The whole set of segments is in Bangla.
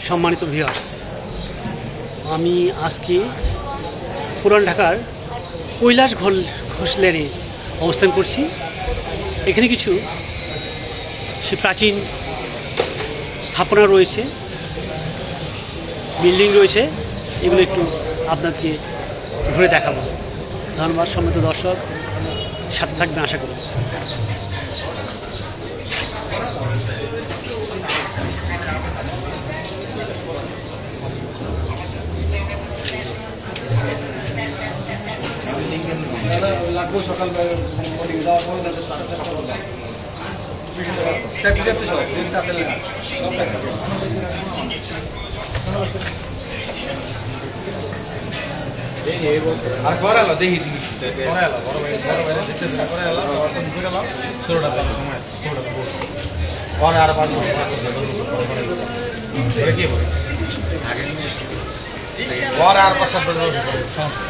সম্মানিত ভিউয়ার্স, আমি আজকে পুরান ঢাকার কৈলাস ঘোষলেনে অবস্থান করছি। এখানে কিছু সে প্রাচীন স্থাপনা রয়েছে, বিল্ডিং রয়েছে, এগুলো একটু আপনাদেরকে ঘুরে দেখাবো। ধন্যবাদ সম্মানিত দর্শক, সাথে থাকবেন আশা করি। লাগবো সকাল মর্নিং যাওয়ার সময় যাতে চেষ্টা করলাম আর ঘরে এলো দেখি ঘরে এলো বড় ভাই ঘরে এলো ষোলোটা সময় ঘরে আর 5 মিনিট কি বলে ঘরে আর 5-7 সমস্যা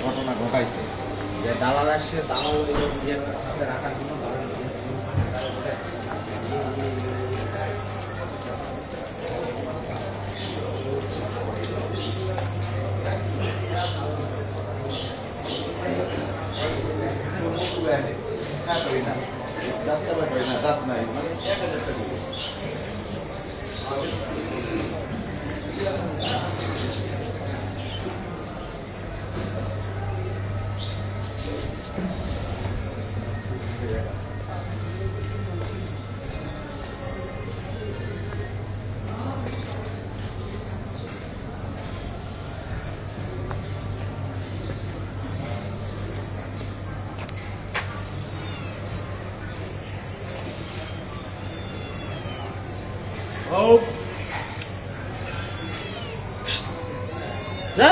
ঘটনা ঘটাইছে যে দালাল আসছে, দালাল নিজের সাথে রাখার জন্য Oh. না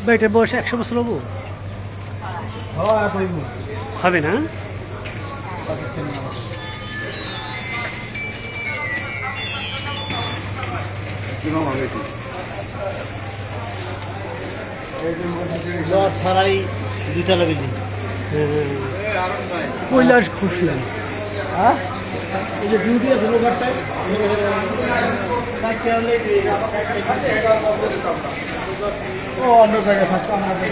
বেটার বয়স 100 বছর হবো হবে না সারাই 2 তলা বিল্ডিং কৈলাস ঘুষলেন হ্যাঁ এই যে ডিউটি আছে ওভারটাইম ও অন্য জায়গায় থাকতো আমাদের